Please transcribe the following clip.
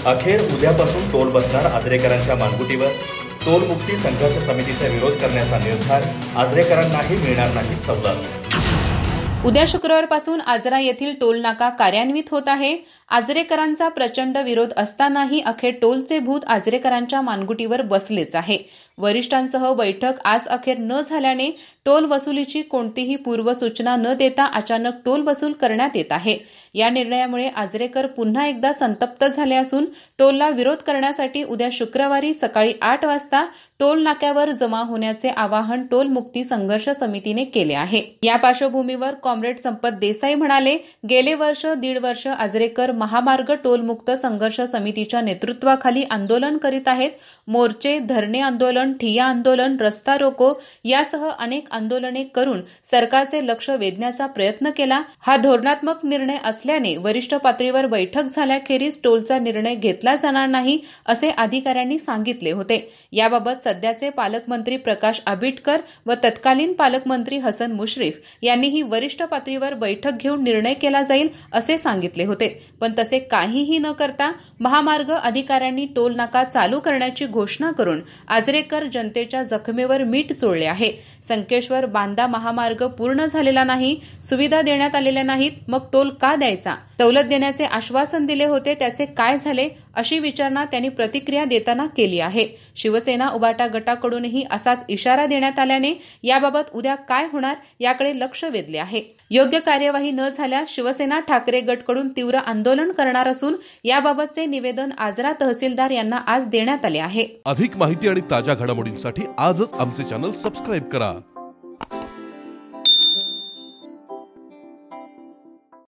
अखेर उद्यापासून टोल बसणार आजरेकरांच्या मानगुटीवर। टोलमुक्ती संघर्ष समितीचा विरोध करण्याचा निर्धार, आजरेकरांनाही मिळणार नाही सवलत। उद्या शुक्रवारपासून आजरा येथील टोल नाका कार्यान्वित होत आहे। आजरेकरांचा प्रचंड विरोध असतानाही अखेर टोलचे भूत आजरेकरांच्या मानगुटीवर बसलेच आहे। वरिष्ठांसह बैठक आज अखेर न झाल्याने टोल वसुलीची कोणतीही पूर्वसूचना न देता अचानक टोल वसूल करण्यात येत आहे। या निर्णयामुळे आजरेकर पुन्हा एकदा संतप्त झाले असून टोलला विरोध करण्यासाठी उद्या शुक्रवारी सकाळी 8 वाजता टोल नाक्यावर जमा होण्याचे आवाहन टोलमुक्ती संघर्ष समितीने केले आहे। या पार्श्वभूमीवर कॉम्रेड संपत देसाई म्हणाले, गेले वर्ष दीड वर्ष आजरेकर महामार्ग टोलमुक्त संघर्ष समितीच्या नेतृत्वाखाली आंदोलन करीत आहेत। मोर्चे, धरणे आंदोलन, ठिय्या आंदोलन, रस्ता रोको यासह अनेक आंदोलने करून सरकारचे लक्ष वेधण्याचा प्रयत्न केला। हा धोरणात्मक निर्णय असल्याने वरिष्ठ पातळीवर बैठक झाल्याखेरीज टोलचा निर्णय घेतला जाणार नाही असे अधिकाऱ्यांनी सांगितले होते। याबाबत सध्याचे पालकमंत्री प्रकाश आबिटकर व तत्कालीन पालकमंत्री हसन मुश्रीफ यांनीही वरिष्ठ पातळीवर बैठक घेऊन निर्णय केला जाईल असे सांगितले होते, पण तसे काहीही न करता महामार्ग अधिकाऱ्यांनी टोल नाका चालू करण्याची घोषणा करून आजरेकर जनतेच्या जखमेवर मीठ चोळले आहे। संकेश्वर बांदा महामार्ग पूर्ण झालेला नाही, सुविधा देण्यात आलेल्या नाहीत, मग टोल का द्यायचा? सवलत देण्याचे आश्वासन दिले होते, त्याचे काय झाले? अशी विचारणा त्यांनी प्रतिक्रिया देताना केली आहे। शिवसेना उबाटा गटाकडूनही असाच इशारा देण्यात आल्याने याबाबत उद्या काय होणार याकडे लक्ष वेधले आहे। योग्य कार्यवाही न झाल्यास शिवसेना ठाकरे गटकडून तीव्र आंदोलन करणार असून याबाबतचे निवेदन आजरा तहसीलदार यांना आज देण्यात आले आहे। अधिक माहिती आणि ताज्या घडामोडींसाठी आजच आमचे चॅनल सबस्क्राइब करा।